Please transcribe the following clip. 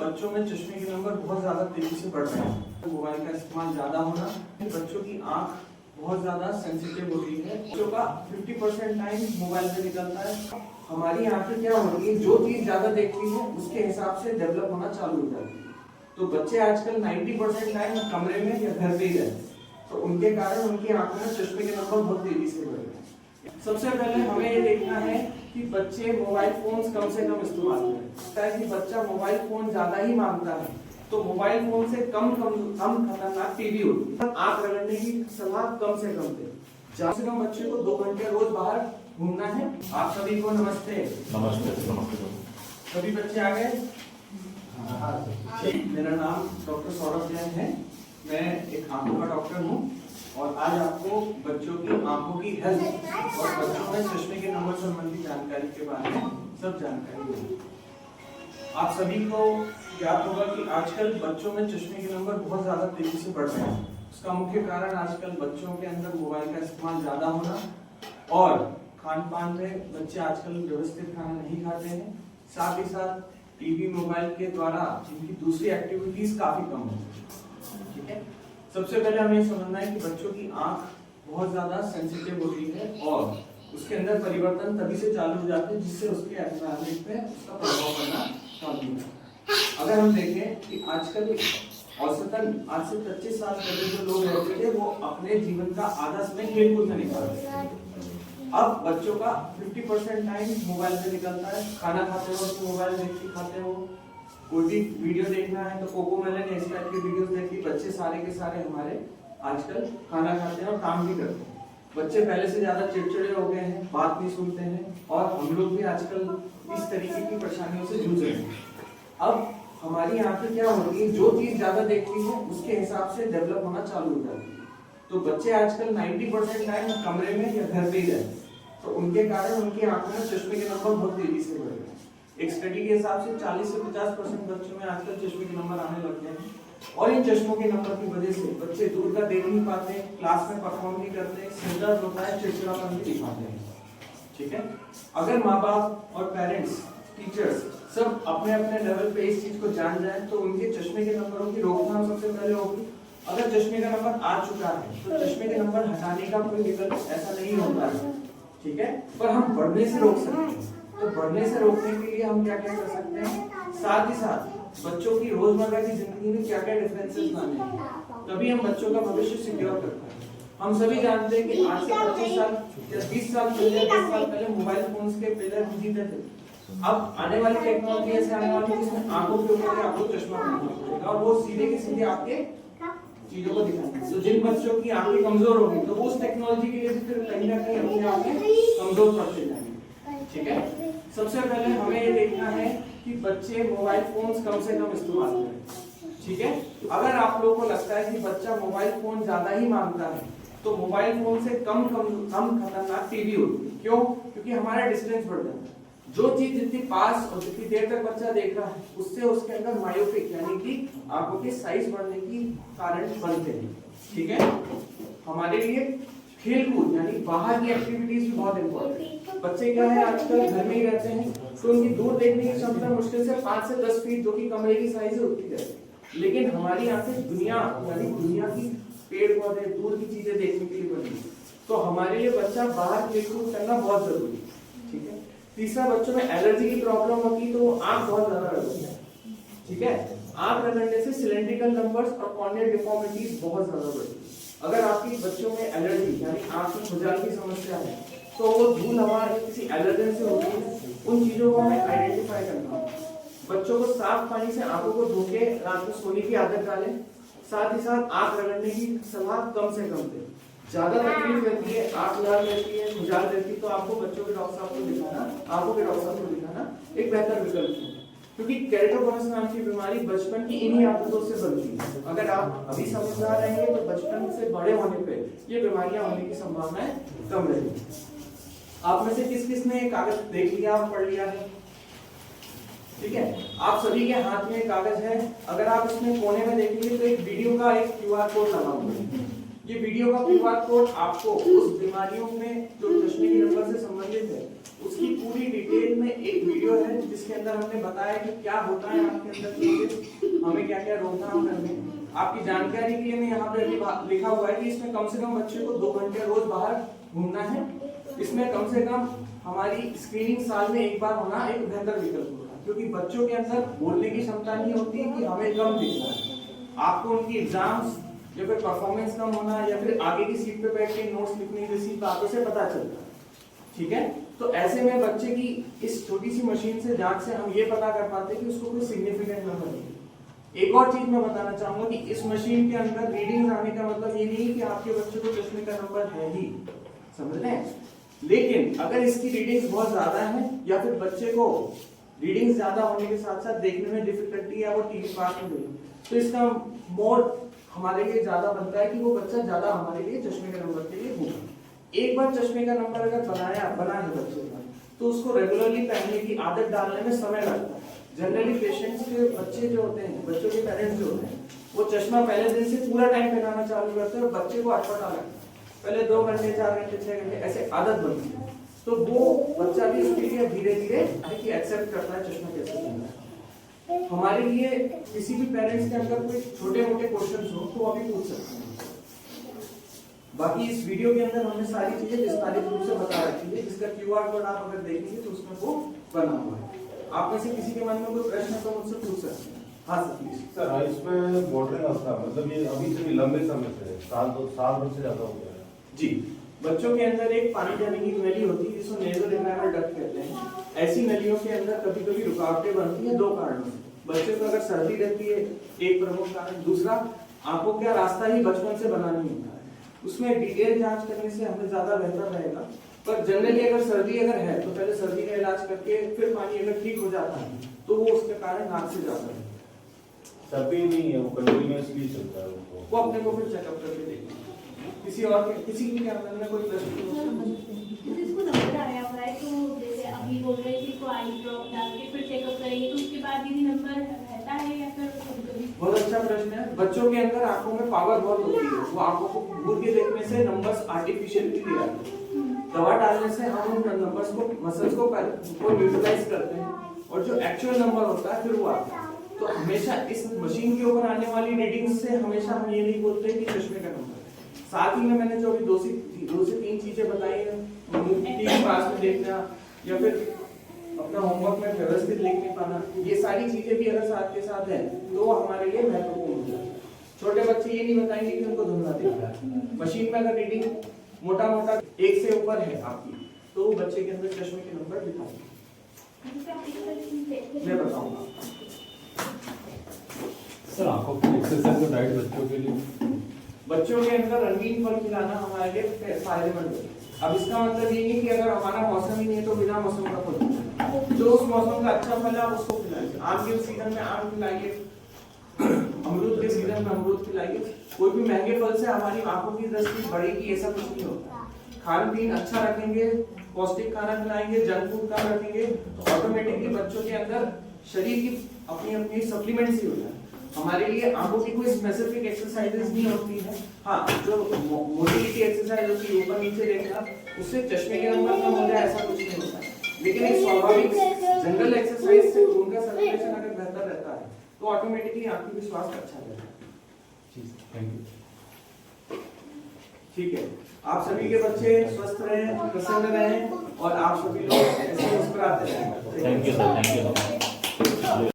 बच्चों में चश्मे के नंबर बहुत ज्यादा तेजी से बढ़ रहे हैं। मोबाइल का इस्तेमाल ज्यादा होना, बच्चों की आंख बहुत ज्यादा सेंसिटिव होती है। बच्चों का 50% टाइम मोबाइल पे निकलता है। हमारी आंखें क्या होती है, जो चीज ज्यादा देखती है उसके हिसाब से डेवलप होना चालू हो जाती है। तो बच्चे आजकल 90% टाइम कमरे में या घर पे ही रहते हैं, तो उनके कारण उनकी आंखों में चश्मे के नंबर बहुत तेजी से बढ़ रहे हैं। सबसे पहले हमें ये देखना है कि बच्चे मोबाइल फोन कम से कम इस्तेमाल करें। लगता है कि बच्चा मोबाइल फोन ज्यादा ही मांगता है, तो मोबाइल फोन से कम खतरनाक टीवी होती है। आंख रगड़ने की सलाह कम से कम दें। कम से कम बच्चे को 2 घंटे रोज बाहर घूमना है। आप सभी को नमस्ते। नमस्ते। सभी बच्चे आ गए? मेरा नाम डॉक्टर सौरभ जैन है। मैं एक आंखों का डॉक्टर हूँ और आज आपको बच्चों की आंखों की हेल्थ और बच्चों में चश्मे के नंबर संबंधी जानकारी के बारे में सब जानकारी दूंगी। आप सभी को ज्ञात होगा कि आजकल बच्चों में चश्मे के नंबर बहुत ज्यादा तेजी से बढ़ रहे हैं। उसका मुख्य कारण आजकल बच्चों के अंदर मोबाइल का इस्तेमाल ज्यादा होना और खान पान में बच्चे आजकल व्यवस्थित खाना नहीं खाते हैं। साथ ही साथ टीवी मोबाइल के द्वारा जिनकी दूसरी एक्टिविटीज काफी कम होती है। ठीक है, सबसे पहले हमें समझना है कि बच्चों की आंख बहुत ज्यादा सेंसिटिव होती है और उसके अंदर परिवर्तन तभी से चालू हो जाते हैं जिससे उसके एनवायरनमेंट पे उसका प्रभाव पड़ना चालू हो जाता है। अगर हम देखें कि आजकल औसतन आज से 25 साल पहले जो लोग रहते थे वो अपने जीवन का आधा समय खेल कूद में निकालते थे। अब बच्चों का 50% टाइम मोबाइल पे निकलता है। खाना खाते वक्त मोबाइल देख के खाते हो, कोई भी वीडियो देखना है तो कोकोमेलन इस टाइप की वीडियोस देख के बच्चे सारे के सारे हमारे आजकल खाना खाते हैं और काम भी करते हैं। बच्चे पहले से ज्यादा चिड़चिड़े हो गए हैं, बात नहीं सुनते हैं और हम लोग भी आजकल इस तरीके की परेशानियों से जूझ रहे हैं। अब हमारी आंखें क्या होती है, जो चीज ज्यादा देखती है उसके हिसाब से डेवलप होना चालू हो जाती है। तो बच्चे आजकल 90% टाइम कमरे में या घर पे ही रहते हैं, तो उनके कारण उनकी आंखों में चश्मे के नंबर बहुत तेजी से बढ़ रहे हैं। एक स्टडी के हिसाब से 40 से 50% बच्चों में आजकल चश्मे के नंबर आने लग गए हैं और इन चश्मों के नंबर की वजह से बच्चे दूर का देख नहीं पाते, क्लास में परफॉर्म नहीं करते, सिर दर्द होता है, चिड़चिड़ापन भी दिखाते हैं। ठीक है, अगर माँ बाप और पेरेंट्स, टीचर्स सब अपने अपने लेवल पे इस चीज को जान जाए तो उनके चश्मे के नंबरों की रोकथाम सबसे पहले होगी। अगर चश्मे का नंबर आ चुका है तो चश्मे के नंबर हटाने का कोई विकल्प ऐसा नहीं होता है। ठीक है, पर हम बढ़ने से रोक सकते हैं। तो बढ़ने से रोकने के लिए हम क्या क्या कर सकते हैं, साथ ही साथ बच्चों की रोजमर्रा की जिंदगी में क्या क्या डिफरेंसेस लाने हैं, तभी हम बच्चों का भविष्य सिक्योर करते हैं। हम सभी जानते हैं कि आज से 25 साल या 20 साल पहले, 10 साल पहले मोबाइल फोन्स के पिलर जीते थे। अब आने वाली टेक्नोलॉजी ऐसे आने वाली है जिसमें आंखों के ऊपर आपको चश्मा पहनना पड़ेगा और वो सीधे के सीधे आपके चीजों को दिखाएंगे। तो जिन बच्चों की आंखें कमजोर होगी तो वो उस टेक्नोलॉजी के लिए फिर कहीं ना कहीं अपने आप में कमजोर पड़ते जाएंगे। ठीक है, सबसे पहले हमें ये देखना है कि बच्चे मोबाइल फोन कम से कम इस्तेमाल करें। ठीक है, अगर आप लोगों को लगता है कि बच्चा मोबाइल फोन ज्यादा ही मांगता है तो मोबाइल फोन से कम खतरनाक टीवी होती है। क्यों? क्योंकि हमारा डिस्टेंस बढ़ जाता है। जो चीज जितनी पास और जितनी देर तक बच्चा देख रहा है उससे उसके अंदर मायोपिक यानी कि आंखों के साइज बढ़ने की कारण बनते हैं। ठीक है, हमारे लिए खेलकूद यानी बाहर की एक्टिविटीज भी बहुत इंपॉर्टेंट है। बच्चे क्या है आजकल घर में ही रहते हैं तो उनकी दूर देखने की क्षमता मुश्किल से 5 से 10 फीट जो कि कमरे की साइज होती है, लेकिन हमारी आंखें दुनिया यानी दुनिया की पेड़ पौधे दूर की चीजें देखने के लिए बनी। तो हमारे लिए बच्चा बाहर खेलकूद करना बहुत जरूरी है। ठीक है, तीसरा, बच्चों में एलर्जी की प्रॉब्लम होती है तो आंख बहुत ज्यादा रगड़ती है। ठीक है, आंख रगड़ने से सिलेंड्रिकल नंबर्स और कॉर्नियल डिफॉर्मिटीज बहुत ज्यादा बढ़ती है। अगर आपकी बच्चों में एलर्जी यानी आंख में खुजलाहट की समस्या है तो वो धूल हवा या किसी एलर्जन से होती है। उन चीजों को हमें आइडेंटिफाई करना होगा। बच्चों को साफ पानी से आंखों को धो के रात में सोने की आदत डालें। साथ ही साथ आंख रगड़ने की सलाह कम से कम दें। ज्यादा तकलीफ रहती है, आंख लाल रहती है, खुजलाहट रहती है तो आपको बच्चों के डॉक्टर साहब को दिखाना, आंखों के डॉक्टर साहब को दिखाना एक बेहतर विकल्प है। क्योंकि केरेटोकोनस नाम की बीमारी बचपन की इन्हीं आदतों से बनती है। अगर आप अभी समझदार रहेंगे तो बचपन से बड़े होने पे ये बीमारियां होने की संभावनाएं कम रहेगी। आप में से किस किस ने कागज देख लिया और पढ़ लिया है? ठीक है, आप सभी के हाथ में कागज है। अगर आप इसमें कोने में देखेंगे तो एक वीडियो का एक QR कोड लगा हुआ है। ये वीडियो का क्यूआर कोड आपको उस बीमारियों में जो चश्मे के नंबर से संबंधित है उसकी पूरी डिटेल में एक वीडियो है जिसके अंदर हमने बताया कि क्या होता है आपके अंदर चीजें, हमें क्या क्या रोकथाम करनी है। आपकी जानकारी के लिए मैं यहाँ पे लिखा हुआ है कि इसमें कम से कम बच्चे को 2 घंटे रोज बाहर घूमना है। इसमें कम से कम हमारी स्क्रीनिंग साल में एक बार होना एक बेहतर विकल्प होगा, क्योंकि बच्चों के अंदर बोलने की क्षमता नहीं होती कि हमें कम दिखना है। आपको उनकी एग्जाम्स या फिर परफॉर्मेंस कम होना या फिर आगे की सीट पे बैठ के नोट्स लिखने जैसी बातों से पता चलता है। ठीक है, तो ऐसे में बच्चे की इस छोटी सी मशीन से जांच से हम ये पता कर पाते हैं कि उसको कोई सिग्निफिकेंट नंबर नहीं। एक और चीज मैं बताना चाहूंगा कि इस मशीन के अंदर रीडिंग्स आने का मतलब ये नहीं कि आपके बच्चे को चश्मे का नंबर है ही, समझ रहे हैं। लेकिन अगर इसकी रीडिंग्स बहुत ज्यादा है या फिर बच्चे को रीडिंग्स ज्यादा होने के साथ साथ देखने में डिफिकल्टी है, वो टीवी पास में देखे, तो इसका मोड हमारे लिए ज्यादा बनता है कि वो बच्चा ज्यादा हमारे लिए चश्मे के नंबर के लिए होगा। एक बार चश्मे का नंबर अगर बना है बच्चे का, तो उसको रेगुलरली पहनने की आदत डालने में समय लगता है। जनरली पेशेंट्स के बच्चे जो होते हैं, बच्चों के पेरेंट्स जो होते हैं, वो चश्मा पहले दिन से पूरा टाइम पहनाना चालू करते हैं और बच्चे को अटपटा लगता है। पहले 2 घंटे 4 घंटे 6 घंटे ऐसे आदत बनती है, तो वो बच्चा भी उसके लिए धीरे धीरे एक्सेप्ट करता है चश्मा कैसे पहनना है। हमारे लिए किसी भी पेरेंट्स के अंदर कोई छोटे मोटे क्वेश्चन हो तो अभी पूछ सकते हैं। बाकी इस वीडियो के अंदर हमने सारी चीजें विस्तारित रूप से बता रखी है, जिसका क्यूआर कोड आप अगर देखेंगे तो उसमें वो बना हुआ है। आप में से किसी के मन में कोई प्रश्न है तो मुझसे पूछ सकते हैं। हाँ सर प्लीज। सर इसमें मॉडलिंग अवस्था मतलब ये अभी से भी लंबे समय से साल भर से ज्यादा हो गया है जी। बच्चों के अंदर एक पानी जाने की नली होती है जिसको नेजल इनलेट डक्ट कहते हैं। ऐसी नलियों के अंदर कभी कभी रुकावटें बनती हैं 2 कारणों से। बच्चे को अगर सर्दी रहती है एक प्रमुख कारण, दूसरा आंखों का रास्ता ही बचपन से बना नहीं होता है। उसमें डिटेल जांच करने से हमें ज्यादा बेहतर रहेगा, पर जनरली अगर सर्दी है तो पहले सर्दी का इलाज करके फिर पानी अगर ठीक हो जाता है तो वो उसके कारण नाक से जाता है। सर्दी नहीं है, वो कंटिन्यूअसली चलता है, वो अपने को फिर चेकअप करके देखिए। किसी की क्या मन में कोई प्रश्न जिसको नंबर आया हुआ है, तो जैसे अभी बोल रहे थे तो आई ड्रॉप डाल के फिर चेकअप करेंगे, तो उसके बाद यदि नंबर रहता है या फिर बहुत अच्छा प्रश्न है। बच्चों के अंदर आंखों में पावर बहुत होती है, वो आंखों को घूर के देखने से नंबर्स आर्टिफिशियली ले आते हैं। दवा डालने से हम उन नंबर्स को मसल्स को न्यूट्रलाइज करते हैं और जो एक्चुअल नंबर होता है फिर वो आता है। तो हमेशा इस मशीन के ऊपर आने वाली रीडिंग से हमेशा हम ये नहीं बोलते कि चश्मे का नंबर है। साथ ही में मैंने जो अभी 2 से 3 चीजें बताई है, टीवी पास में देखना या फिर अपना होमवर्क में व्यवस्थित लिख नहीं पाना, ये सारी चीजें भी अगर साथ के साथ है तो वो हमारे लिए महत्वपूर्ण हो जाता है। छोटे बच्चे ये नहीं बताएंगे कि उनको धुंधला दिख रहा है। मशीन में अगर रीडिंग मोटा 1 से ऊपर है आपकी, तो वो बच्चे के अंदर चश्मे के नंबर दिखाएंगे। मैं बताऊंगा सर। आंखों की एक्सरसाइज और डाइट बच्चों के अंदर रंगीन फल खिलाना हमारे लिए फायदेमंद है। अब इसका मतलब ये नहीं कि अगर हमारा मौसम ही नहीं है तो बिना मौसम का फल, जो उस मौसम का अच्छा फल है आप उसको खिलाइए। आम के सीजन में आम खिलाइए, अमरूद के सीजन में अमरूद खिलाइए। कोई भी महंगे फल से हमारी आंखों की दृष्टि बढ़ेगी ऐसा कुछ नहीं होता। खान पीन अच्छा रखेंगे, पौष्टिक खाना खिलाएंगे, जंक फूड कम रखेंगे, तो ऑटोमेटिकली बच्चों के अंदर शरीर की अपनी सप्लीमेंट्स ही होता है। हमारे लिए आंखों की कोई स्पेसिफिक एक्सरसाइजेस नहीं होती है। हाँ, जो मोबिलिटी एक्सरसाइज होती है ऊपर नीचे देखना, उससे चश्मे के नंबर कम हो जाए ऐसा कुछ नहीं होता है। लेकिन एक स्वाभाविक जनरल एक्सरसाइज से खून का सर्कुलेशन अगर बेहतर रहता है तो ऑटोमेटिकली आंखों की स्वास्थ्य अच्छा रहता है। ठीक है, आप सभी के बच्चे स्वस्थ रहें, प्रसन्न रहें और आप सभी लोग ऐसे मुस्कुराते रहें। Thank you sir, thank you.